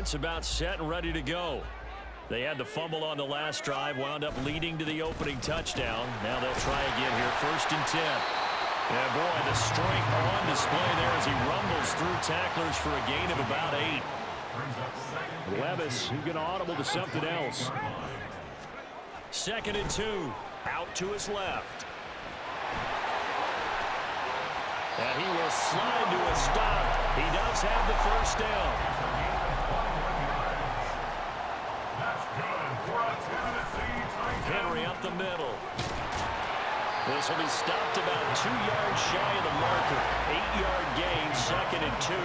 It's about set and ready to go. They had the fumble on the last drive, wound up leading to the opening touchdown. Now they'll try again here, 1st and 10. Yeah, boy, the strength on display there as he rumbles through tacklers for a gain of about 8. Levis, who's going to audible to something else. 2nd and 2. Out to his left. And he will slide to a stop. He does have the first down. Henry up the middle. This will be stopped about 2 yards shy of the marker. 8-yard gain, 2nd and 2.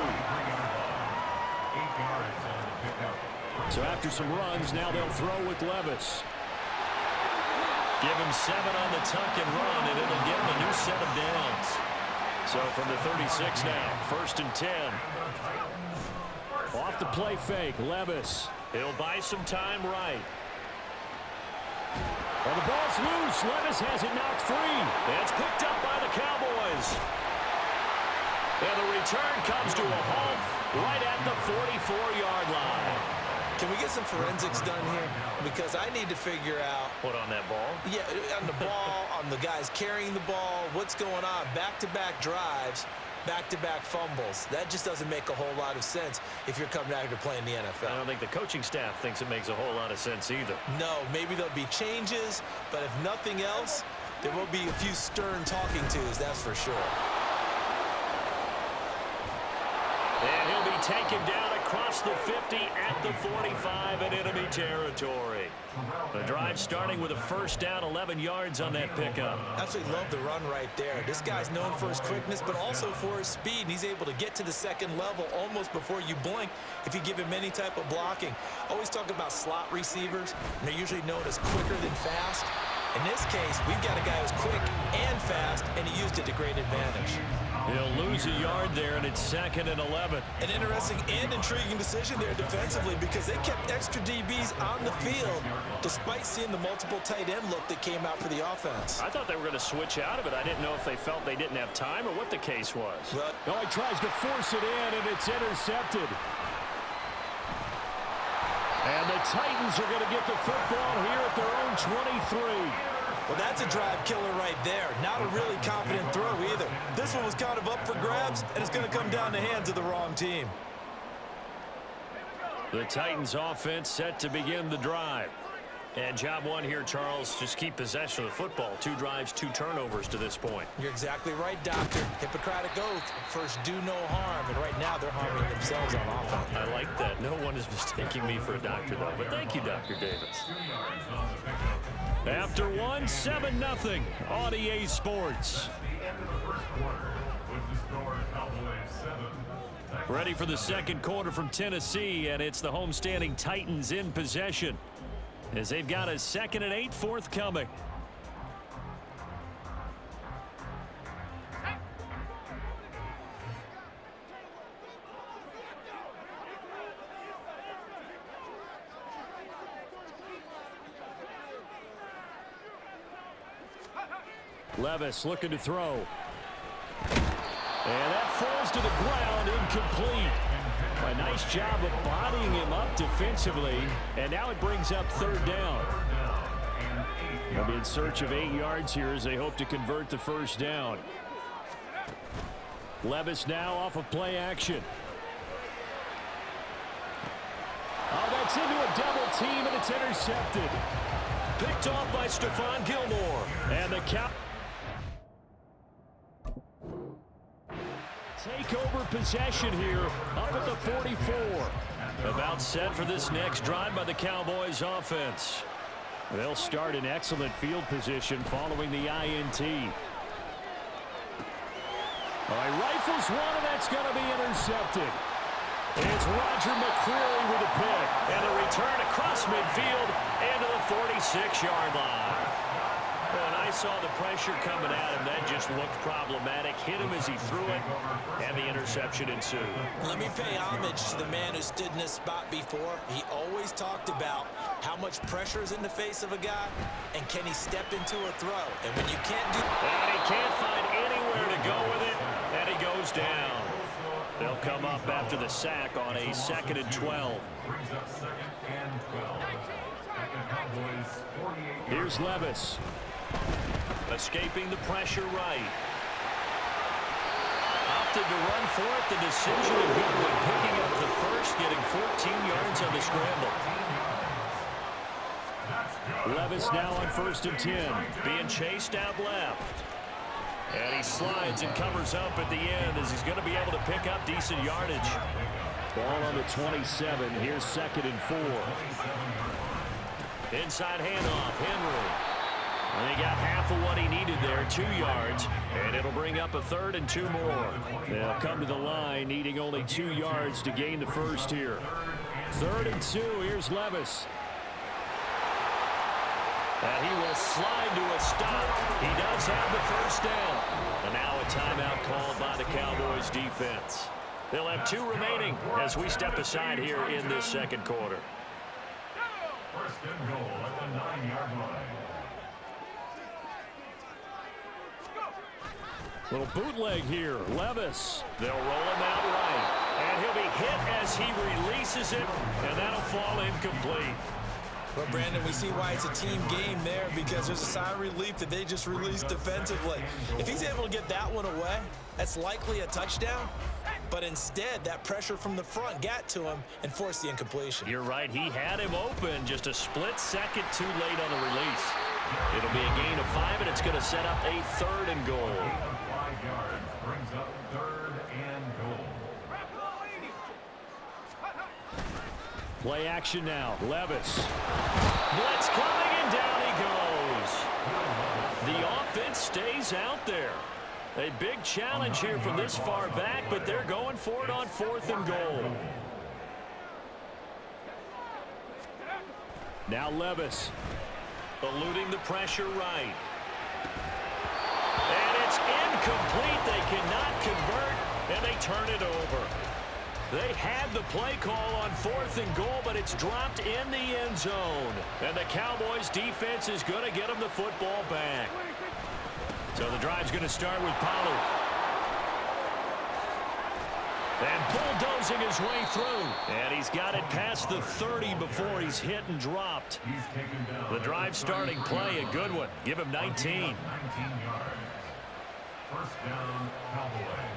So after some runs, now they'll throw with Levis. Give him 7 on the tuck and run, and it'll give him a new set of downs. So from the 36 now, 1st and 10. Off the play fake, Levis. He'll buy some time right. Well, the ball's loose. Levis has it knocked free. It's picked up by the Cowboys. And the return comes to a halt right at the 44-yard line. Can we get some forensics done here? Because I need to figure out... What, on that ball? Yeah, on the ball, on the guys carrying the ball, what's going on. Back-to-back drives, back-to-back fumbles. That just doesn't make a whole lot of sense if you're coming out here playing the NFL. I don't think the coaching staff thinks it makes a whole lot of sense either. No, maybe there'll be changes, but if nothing else, there will be a few stern talking tos, that's for sure. And he'll be taken down across the 50 at the 45 in enemy territory. The drive starting with a first down, 11 yards on that pickup. Absolutely love the run right there. This guy's known for his quickness, but also for his speed. And he's able to get to the second level almost before you blink if you give him any type of blocking. Always talk about slot receivers, and they're usually known as quicker than fast. In this case, we've got a guy who's quick and fast, and he used it to great advantage. He'll lose a yard there, and it's 2nd and 11. An interesting and intriguing decision there defensively because they kept extra DBs on the field despite seeing the multiple tight end look that came out for the offense. I thought they were going to switch out of it. I didn't know if they felt they didn't have time or what the case was. Well, no, he tries to force it in, and it's intercepted. And the Titans are going to get the football here at their own 23. Well, that's a drive killer right there. Not a really confident throw either. This one was kind of up for grabs, and it's going to come down the hands of the wrong team. The Titans offense set to begin the drive. And job one here, Charles, just keep possession of the football. 2 drives, 2 turnovers to this point. You're exactly right, Doctor. Hippocratic oath. First, do no harm. And right now, they're harming themselves on offense. I like that. No one is mistaking me for a doctor, though. But thank you, Dr. Davis. After 1, 7-0 on EA Sports. Ready for the second quarter from Tennessee, and it's the homestanding Titans in possession as they've got a 2nd and 8 forthcoming. Levis looking to throw. And that falls to the ground, incomplete. A nice job of bodying him up defensively. And now it brings up 3rd down. They'll be in search of 8 yards here as they hope to convert the first down. Levis now off of play action. Oh, that's into a double team, and it's intercepted. Picked off by Stephon Gilmore. And the count. Take over possession here up at the 44. About set for this next drive by the Cowboys offense. They'll start in excellent field position following the INT. All right, rifles one, and that's going to be intercepted. It's Roger McCreary with a pick. And a return across midfield into the 46-yard line. When I saw the pressure coming at him, that just looked problematic. Hit him as he threw it, and the interception ensued. Let me pay homage to the man who stood in this spot before. He always talked about how much pressure is in the face of a guy, and can he step into a throw. And when you can't do... And he can't find anywhere to go with it, and he goes down. They'll come up after the sack on a 2nd and 12. Here's Levis. Escaping the pressure right. Opted to run for it. The decision of Goodwin picking up the first, getting 14 yards on the scramble. Levis now on 1st and 10. Being chased out left. And he slides and covers up at the end as he's going to be able to pick up decent yardage. Ball on the 27. Here's 2nd and 4. Inside handoff, Henry. And he got half of what he needed there, 2 yards. And it'll bring up a 3rd and 2 more. They'll come to the line, needing only 2 yards to gain the first here. 3rd and 2. Here's Levis. And he will slide to a stop. He does have the first down. And now a timeout called by the Cowboys defense. They'll have 2 remaining as we step aside here in this 2nd quarter. 1st and goal at the 9-yard line. Little bootleg here. Levis. They'll roll him out right. And he'll be hit as he releases it. And that'll fall incomplete. Well, Brandon, we see why it's a team game there, because there's a sigh of relief that they just released defensively. If he's able to get that one away, that's likely a touchdown. But instead, that pressure from the front got to him and forced the incompletion. You're right. He had him open just a split second too late on the release. It'll be a gain of 5, and it's going to set up a 3rd and goal. 5 yards brings up 3rd and goal. Play action now. Levis. Blitz coming, and down he goes. The offense stays out there. A big challenge here from this far back, but they're going for it on 4th and goal. Now Levis. Eluding the pressure right. And it's incomplete. They cannot convert, and they turn it over. They had the play call on 4th and goal, but it's dropped in the end zone. And the Cowboys defense is going to get them the football back. So the drive's going to start with Pollard. And bulldozing his way through. And he's got it past the 30 before he's hit and dropped. The drive starting play, a good one. Give him 19. 19 yards. 1st down, Cowboys.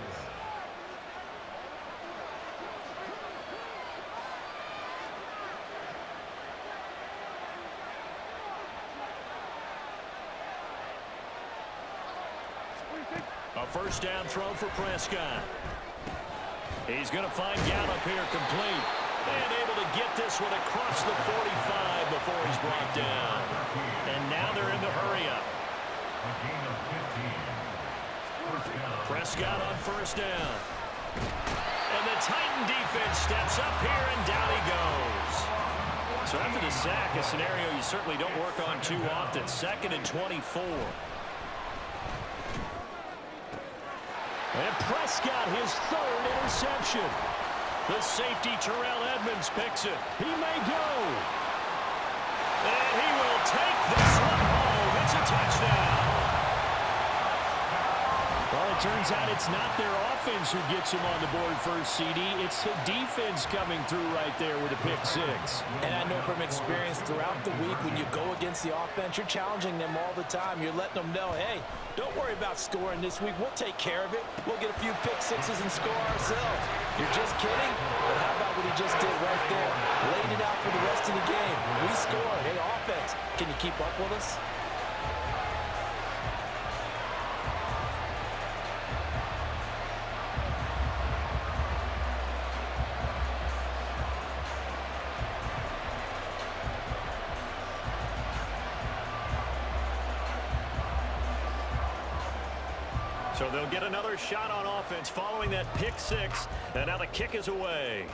A 1st down throw for Prescott. He's going to find Gallup here complete. And able to get this one across the 45 before he's brought down. And now they're in the hurry-up. Prescott on 1st down. And the Titan defense steps up here, and down he goes. So after the sack, a scenario you certainly don't work on too often. 2nd and 24. And Prescott, his 3rd interception. The safety, Terrell Edmonds, picks it. He may go. And he will take this one home. It's a touchdown. Well, it turns out it's not their offense who gets him on the board first, CD. It's the defense coming through right there with a pick 6. And I know from experience throughout the week, when you go against the offense, you're challenging them all the time. You're letting them know, hey, don't worry about scoring this week. We'll take care of it. We'll get a few pick 6s and score ourselves. You're just kidding? But how about what he just did right there? Laid it out for the rest of the game. We scored. Hey, offense, can you keep up with us? So they'll get another shot on offense following that pick 6. And now the kick is away.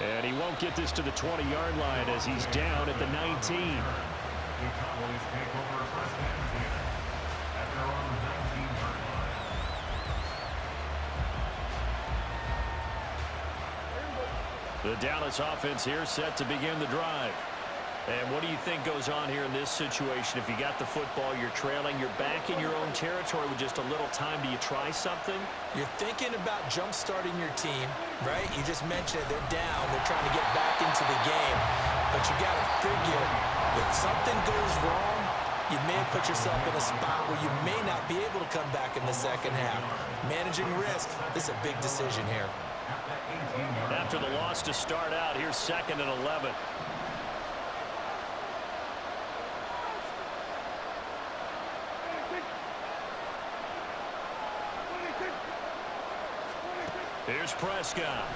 And he won't get this to the 20-yard line as he's down at the 19. The Cowboys take over 1st and 10 at their own 19-yard line. The Dallas offense here set to begin the drive. And what do you think goes on here in this situation? If you got the football, you're trailing, you're back in your own territory with just a little time. Do you try something? You're thinking about jump-starting your team, right? You just mentioned it. They're down. They're trying to get back into the game. But you got to figure, if something goes wrong, you may have put yourself in a spot where you may not be able to come back in the second half. Managing risk, this is a big decision here. After the loss to start out, here's 2nd and 11. Here's Prescott.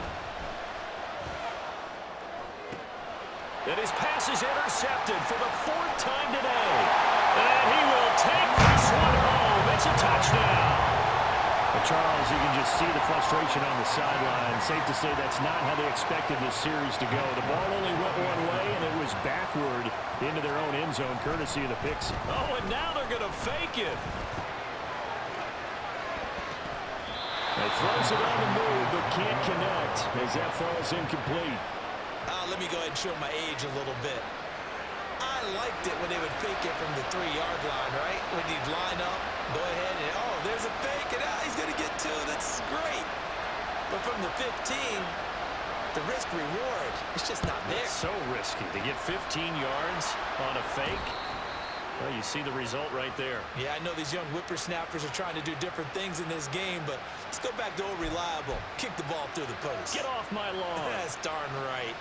And his pass is intercepted for the 4th time today. And he will take this one home. It's a touchdown. Well, Charles, you can just see the frustration on the sideline. Safe to say that's not how they expected this series to go. The ball only went one way, and it was backward into their own end zone, courtesy of the picks. Oh, and now they're going to fake it. He throws it on the move, but can't connect as that falls incomplete. Let me go ahead and show my age a little bit. I liked it when they would fake it from the 3-yard line, right? When you'd line up, go ahead and, oh, there's a fake, and he's going to get 2. That's great. But from the 15, the risk-reward, it's just not there. It's so risky to get 15 yards on a fake. Well, you see the result right there. Yeah, I know these young whippersnappers are trying to do different things in this game, but let's go back to old reliable. Kick the ball through the post. Get off my lawn. That's darn right.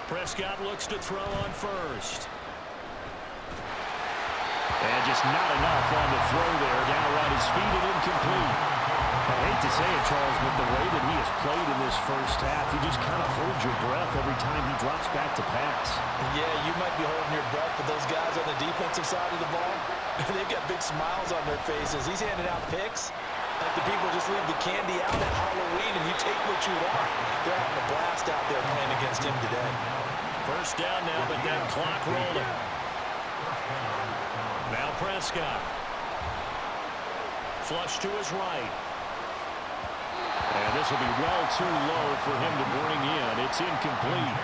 Prescott looks to throw on first. And just not enough on the throw there. Down around his feet and incomplete. I hate to say it, Charles, but the way that he has played in this first half, you just kind of hold your breath every time he drops back to pass. Yeah, you might be holding your breath, but those guys on the defensive side of the ball, they've got big smiles on their faces. He's handing out picks like the people just leave the candy out at Halloween and you take what you want. They're having a blast out there playing against him today. First down now, but that clock rolling. Now Prescott. Flush to his right. And this will be well too low for him to bring in. It's incomplete.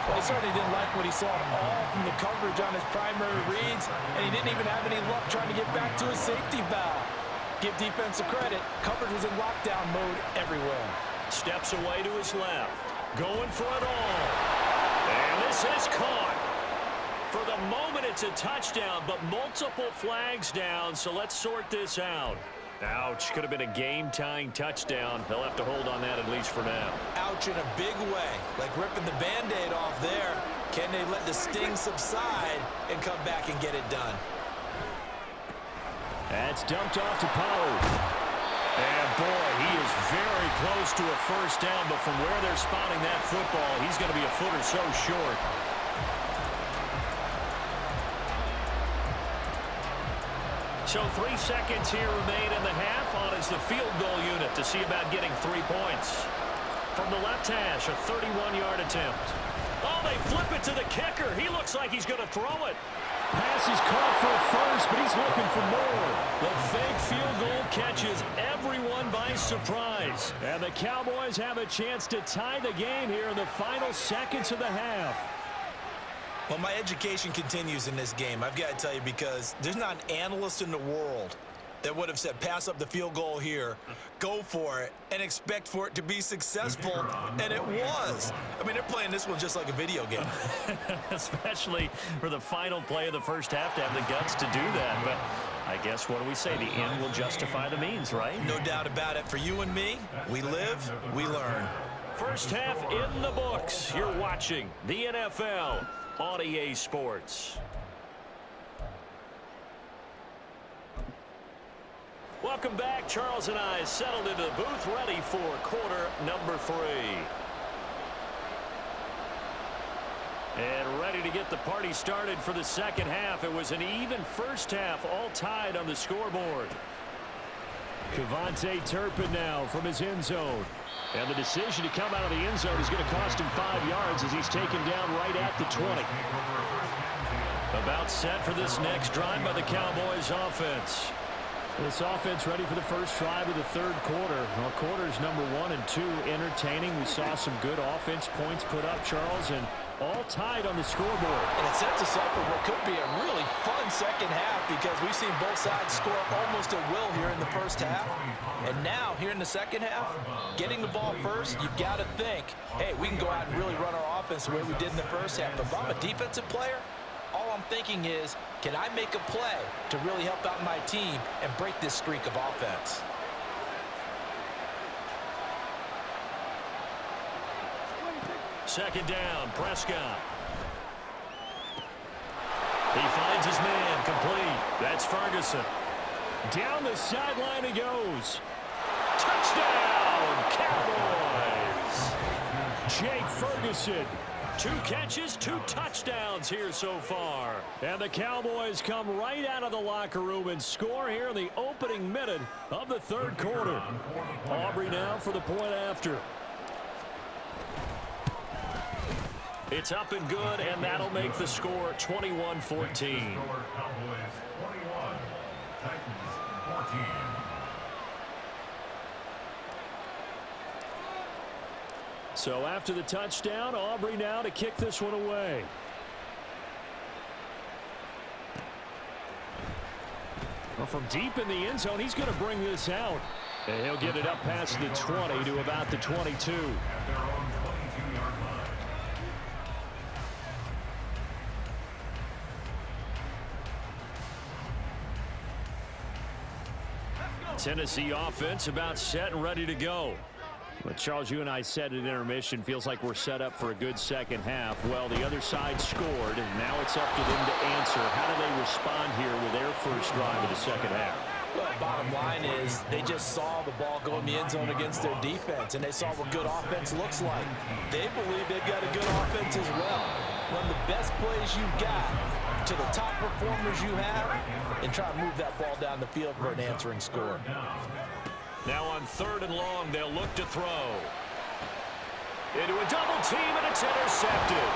Well, he certainly didn't like what he saw at all from the coverage on his primary reads, and he didn't even have any luck trying to get back to his safety valve. Give defense a credit. Coverage was in lockdown mode everywhere. Steps away to his left. Going for it all. And this is caught. For the moment, it's a touchdown, but multiple flags down, so let's sort this out. Ouch. Could have been a game-tying touchdown. They'll have to hold on that at least for now. Ouch in a big way. Like ripping the Band-Aid off there. Can they let the sting subside and come back and get it done? That's dumped off to Pollard. And boy, he is very close to a first down, but from where they're spotting that football, he's going to be a foot or so short. So 3 seconds here remain in the half. On is the field goal unit to see about getting 3 points. From the left hash, a 31-yard attempt. Oh, they flip it to the kicker. He looks like he's going to throw it. Pass is caught for a first, but he's looking for more. The fake field goal catches everyone by surprise. And the Cowboys have a chance to tie the game here in the final seconds of the half. Well, my education continues in this game, I've got to tell you, because there's not an analyst in the world that would have said pass up the field goal here, go for it, and expect for it to be successful, and it was. I mean, they're playing this one just like a video game. Especially for the final play of the first half to have the guts to do that. But I guess, what do we say? The end will justify the means, right? No doubt about it. For you and me, we live, we learn. First half in the books. You're watching the NFL on EA Sports. Welcome back. Charles and I settled into the booth, ready for quarter number 3. And ready to get the party started for the second half. It was an even first half, all tied on the scoreboard. KaVontae Turpin now from his end zone. And the decision to come out of the end zone is going to cost him 5 yards as he's taken down right at the 20. About set for this next drive by the Cowboys offense. This offense ready for the first drive of the third quarter. Well, quarters number 1 and 2 entertaining. We saw some good offense points put up, Charles, and all tied on the scoreboard. And it sets us up for what could be a really fun second half because we've seen both sides score almost at will here in the first half. And now, here in the second half, getting the ball first, you've got to think, hey, we can go out and really run our offense the way we did in the first half. But if I'm a defensive player, all I'm thinking is, can I make a play to really help out my team and break this streak of offense? Second down, Prescott. He finds his man, complete. That's Ferguson. Down the sideline he goes. Touchdown, Cowboys! Jake Ferguson. 2 catches, 2 touchdowns here so far. And the Cowboys come right out of the locker room and score here in the opening minute of the third quarter. Aubrey now for the point after. It's up and good, and that'll make the score 21-14. Cowboys 21, Titans 14. So after the touchdown, Aubrey now to kick this one away. Well, from deep in the end zone, he's going to bring this out. And he'll get it up past the 20 to about the 22. At their own 22-yard line. Tennessee offense about set and ready to go. But Charles, you and I said at intermission, feels like we're set up for a good second half. Well, the other side scored, and now it's up to them to answer. How do they respond here with their first drive of the second half? Well, bottom line is they just saw the ball go in the end zone against their defense, and they saw what good offense looks like. They believe they've got a good offense as well. Run the best plays you've got to the top performers you have, and try to move that ball down the field for an answering score. Now on 3rd and long, they'll look to throw. Into a double team, and it's intercepted.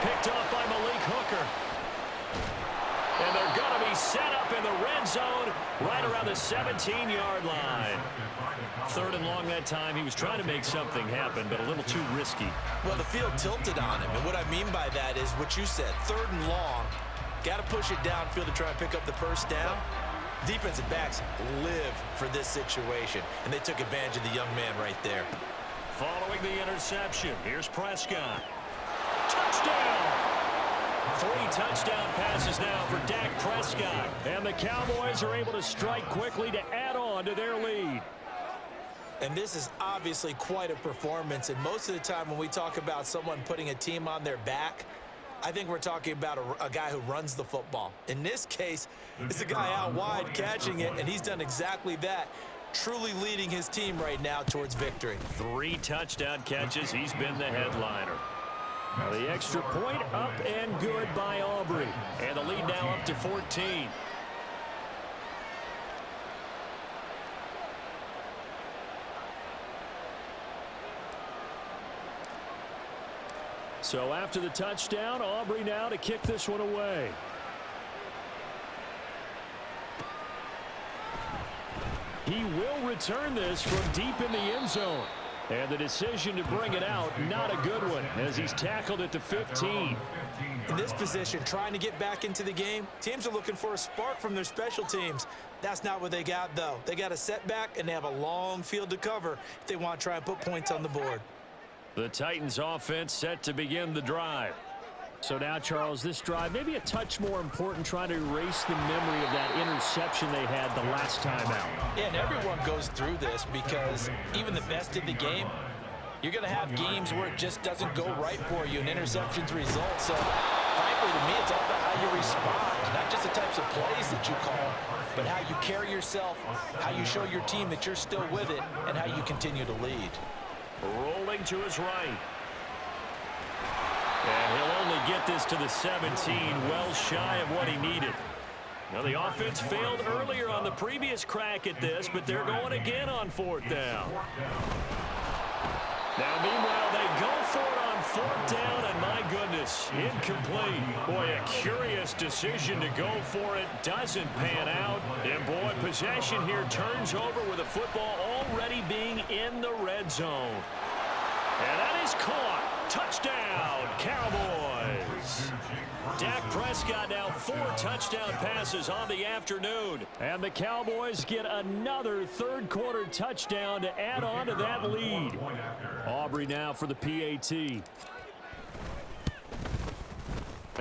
Picked off by Malik Hooker. And they're going to be set up in the red zone right around the 17-yard line. 3rd and long that time. He was trying to make something happen, but a little too risky. Well, the field tilted on him, and what I mean by that is what you said. 3rd and long, got to push it downfield to try and pick up the first down. Defensive backs live for this situation, and they took advantage of the young man right there. Following the interception, here's Prescott. Touchdown! 3 touchdown passes now for Dak Prescott. And the Cowboys are able to strike quickly to add on to their lead. And this is obviously quite a performance, and most of the time when we talk about someone putting a team on their back, I think we're talking about a guy who runs the football. In this case, it's a guy out wide catching it, and he's done exactly that, truly leading his team right now towards victory. 3 touchdown catches. He's been the headliner. Now the extra point up and good by Aubrey. And the lead now up to 14. So after the touchdown, Aubrey now to kick this one away. He will return this from deep in the end zone. And the decision to bring it out, not a good one, as he's tackled at the 15. In this position, trying to get back into the game, teams are looking for a spark from their special teams. That's not what they got, though. They got a setback, and they have a long field to cover if they want to try and put points on the board. The Titans offense set to begin the drive. So now, Charles, this drive maybe a touch more important, trying to erase the memory of that interception they had the last time out. Yeah, and everyone goes through this because even the best in the game, you're going to have games where it just doesn't go right for you and interceptions result. So, frankly, to me, it's all about how you respond, not just the types of plays that you call, but how you carry yourself, how you show your team that you're still with it, and how you continue to lead. Rolling to his right. And he'll only get this to the 17, well shy of what he needed. Now, the offense failed earlier on the previous crack at this, but they're going again on 4th down. Now, meanwhile, they go for it on fourth down, and my goodness, incomplete. Boy, a curious decision to go for it. Doesn't pan out. And, boy, possession here turns over with the football already being in the red zone. And that is caught. Touchdown, Cowboys. Dak Prescott now 4 touchdown passes on the afternoon. And the Cowboys get another third-quarter touchdown to add on to that lead. Aubrey now for the PAT. And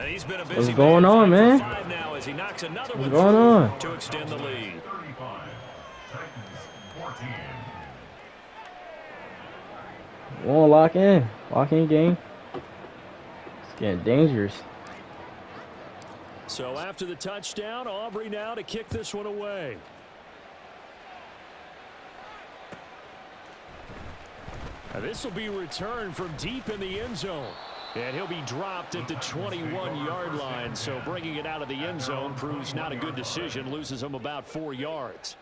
he's been a busy What's going on, man? Now as he knocks another What's one going on? to extend the lead. Won't lock in. Lock in game. It's getting dangerous. So after the touchdown, Aubrey now to kick this one away. Now this will be returned from deep in the end zone. And he'll be dropped at the 21-yard line. So bringing it out of the end zone proves not a good decision. Loses him about 4 yards.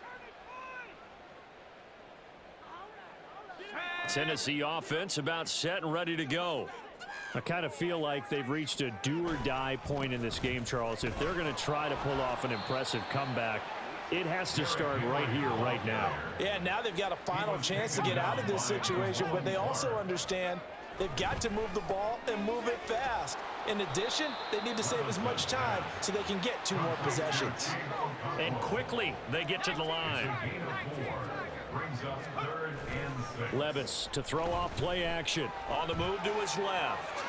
Tennessee offense about set and ready to go. I kind of feel like they've reached a do-or-die point in this game, Charles. If they're going to try to pull off an impressive comeback, it has to start right here, right now. Yeah, now they've got a final chance to get out of this situation, but they also understand they've got to move the ball and move it fast. In addition, they need to save as much time so they can get 2 more possessions. And quickly, they get to the line. Levis to throw off play action. On the move to his left.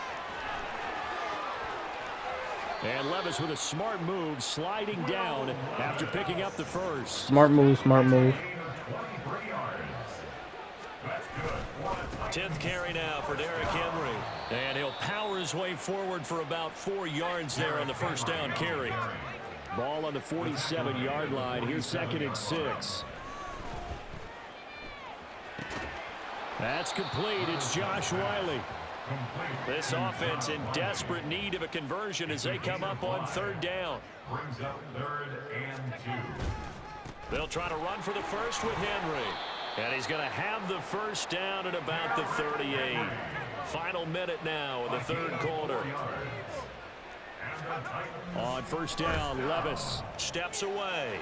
And Levis with a smart move, sliding down after picking up the first. Smart move, smart move. 10th carry now for Derrick Henry. And he'll power his way forward for about 4 yards there on the first down carry. Ball on the 47-yard line. Here's 2nd and 6. That's complete. It's Josh Wiley. This offense in desperate need of a conversion as they come up on 3rd down. Brings up 3rd and 2. They'll try to run for the first with Henry. And he's going to have the first down at about the 38. Final minute now in the 3rd quarter. On 1st down, Levis Steps away.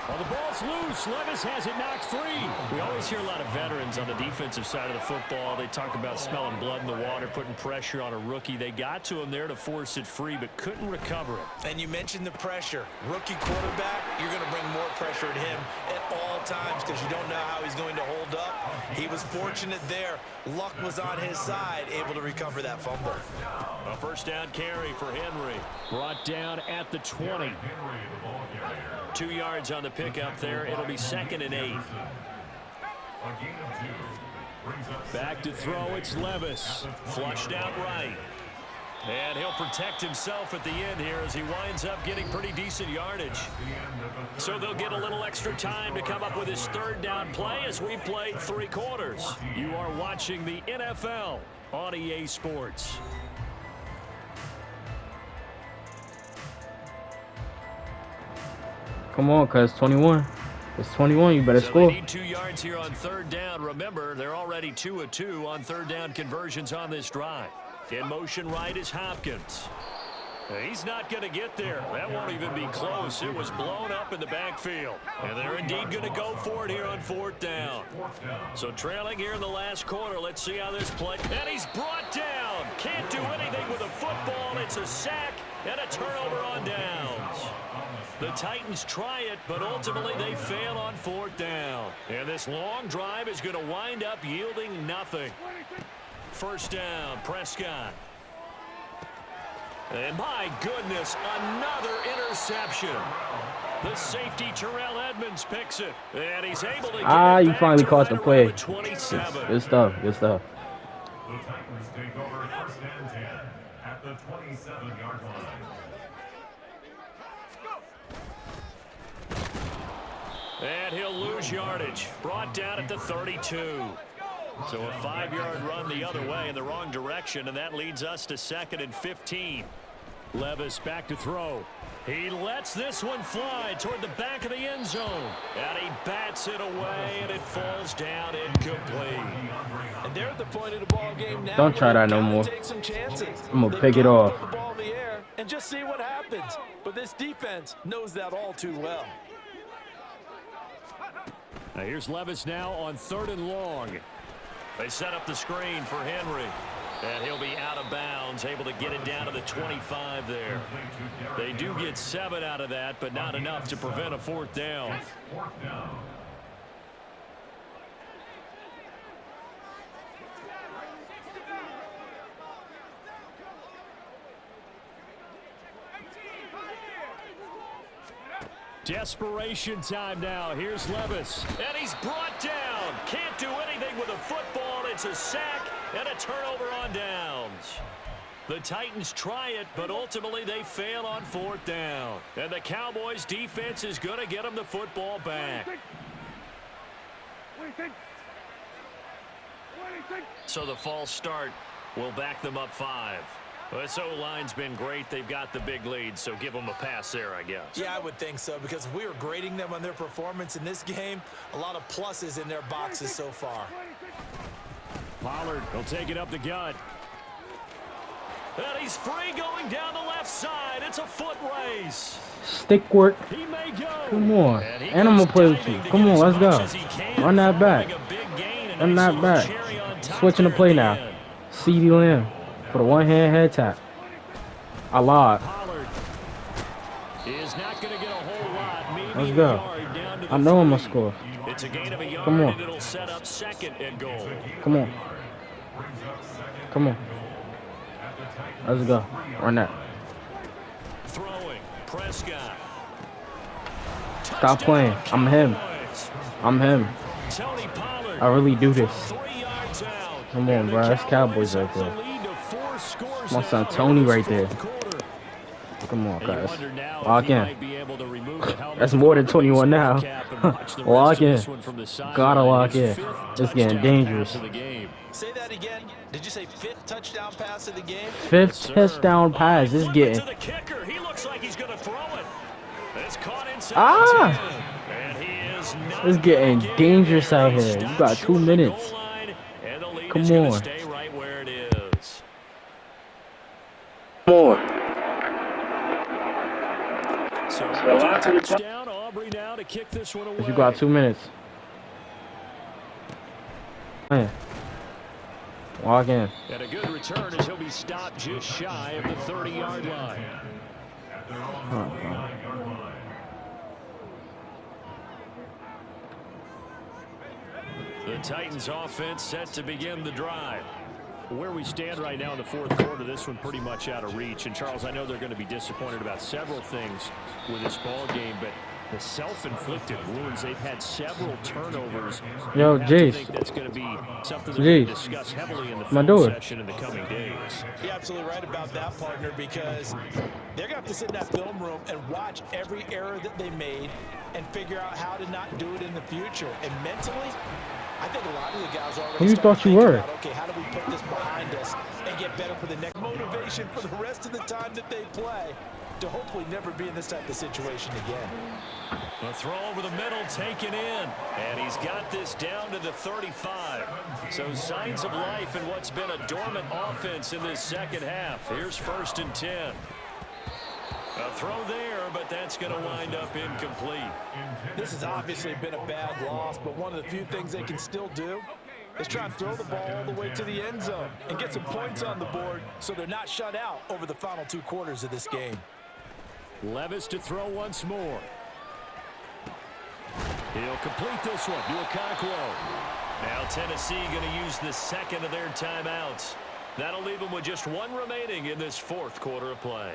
well, the ball's loose. Levis has it knocked free. We always hear a lot of veterans on the defensive side of the football. They talk about smelling blood in the water, putting pressure on a rookie. They got to him there to force it free, but couldn't recover it. And you mentioned the pressure. Rookie quarterback, you're going to bring more pressure at him at all times because you don't know how he's going to hold up. He was fortunate there. Luck was on his side, able to recover that fumble. A first down carry for Henry. Brought down at the 20. 2 yards on the pickup there. It'll be 2nd and 8. Back to throw, it's Levis. Flushed out right. And he'll protect himself at the end here as he winds up getting pretty decent yardage. So they'll get a little extra time to come up with his 3rd down play as we play 3 quarters. You are watching the NFL on EA Sports. Come on, cuz 21. It's 21. You better So score. they need 2 yards here on 3rd down. Remember, they're already 2 of 2 on 3rd down conversions on this drive. In motion right is Hopkins. He's not going to get there. That won't even be close. It was blown up in the backfield. And they're indeed going to go for it here on 4th down. So trailing here in the last quarter. Let's see how this plays. And he's brought down. Can't do anything with a football. It's a sack and a turnover on downs. The Titans try it, but ultimately they fail on 4th down. And this long drive is going to wind up yielding nothing. First down, Prescott. And my goodness, another interception. The safety, Terrell Edmonds, picks it. And he's able to get it You back finally to caught the right play. around the 27. Good stuff. Good stuff. The Titans take over 1st and 10 at the 27-yard line. And he'll lose yardage. Brought down at the 32. So a 5-yard run the other way in the wrong direction, and that leads us to 2nd and 15. Levis back to throw. He lets this one fly toward the back of the end zone. And he bats it away, and it falls down incomplete. And they're at the point of the ball game now. Don't try that no more. Take some chances. I'm gonna pick it off. Throw the ball in the air and just see what happens. But this defense knows that all too well. Now here's Levis now on 3rd and long. They set up the screen for Henry. And he'll be out of bounds, able to get it down to the 25 there. They do get 7 out of that, but not enough to prevent a 4th down. Desperation time now. Here's Levis. And he's brought down. Can't do anything with a football. It's a sack and a turnover on downs. The Titans try it, but ultimately they fail on 4th down. And the Cowboys defense is going to get them the football back. So the false start will back them up 5. This O-line's been great. They've got the big lead, so give them a pass there, I guess. Yeah, I would think so, because if we were grading them on their performance in this game, a lot of pluses in their boxes so far. Pollard will take it up the gut. And he's free going down the left side. It's a foot race. Stick work. He may go. Come on. And I'm going to play with you. Come on, let's go. Run that back. Run that back. Switching the play now. CeeDee Lamb for the one-hand head tap. I lied. Pollard is not going to get a whole lot. Maybe Let's go. a yard down to the I know I'm going to 30. score. It's a gain of a yard, Come on. and it'll set up 2nd and goal. Come on. Come on. Let's go. Run that. Throwing. Prescott. Stop playing. I'm him. I'm him. Tony Pollard. I really do this. 3 yards out. Come on, bro. That's Cowboys right there. My son Tony right there. Come on, guys. Lock in. That's more than 21 now. Lock in. Gotta lock in. It's getting dangerous. Say that again. Did you say 5th touchdown pass of the game? 5th touchdown pass. It's getting. To the kicker. He looks like he's going to throw it. It's caught inside. Ah! And he is not It's getting gonna dangerous get out there. here. He You stopped got 2 short of the minutes. goal line, and the lead Come is gonna on. stay right where it is. Come on. So touchdown, Aubrey now to kick this one away. You got 2 minutes. Man. Walk in. And a good return as he'll be stopped just shy of the 30-yard line. The Titans offense set to begin the drive. Where we stand right now in the 4th quarter, this one pretty much out of reach. And Charles, I know they're going to be disappointed about several things with this ball game, but the self-inflicted wounds, they've had several turnovers. Yo, You have to Jace. think that's going to be something they're going to Jace. discuss heavily in the My film dude. session in the coming days. You're absolutely right about that, partner, because they're going to have to sit in that film room and watch every error that they made and figure out how to not do it in the future. And mentally, I think a lot of the guys are already Who you starting thought to you think were? about, okay, how do we put this behind us and get better for the next motivation for the rest of the time that they play to hopefully never be in this type of situation again. The throw over the middle taken in, and he's got this down to the 35. So signs of life in what's been a dormant offense in this second half. Here's 1st and 10. A throw there, but that's going to wind up incomplete. This has obviously been a bad loss, but one of the few things they can still do is try and throw the ball all the way to the end zone and get some points on the board so they're not shut out over the final 2 quarters of this game. Levis to throw once more. He'll complete this one to Okonkwo. Now Tennessee going to use the 2nd of their timeouts. That'll leave them with just 1 remaining in this 4th quarter of play.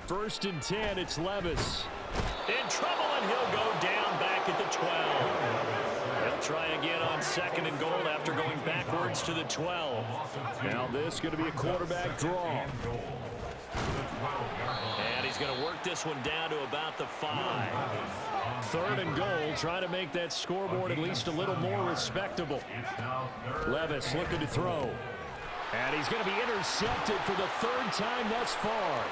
First and 10, it's Levis. In trouble, and he'll go down back at the 12. They'll try again on 2nd and goal after going backwards to the 12. Now this going to be a quarterback draw. And he's going to work this one down to about the 5. 3rd and goal, trying to make that scoreboard at least a little more respectable. Levis looking to throw. And he's going to be intercepted for the 3rd time thus far.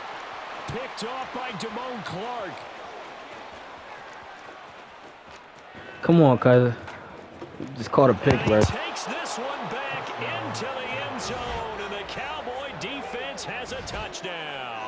Picked off by Damone Clark. Come on, cuz. Just caught a pick, bro. Takes this one back into the end zone, and the Cowboy defense has a touchdown.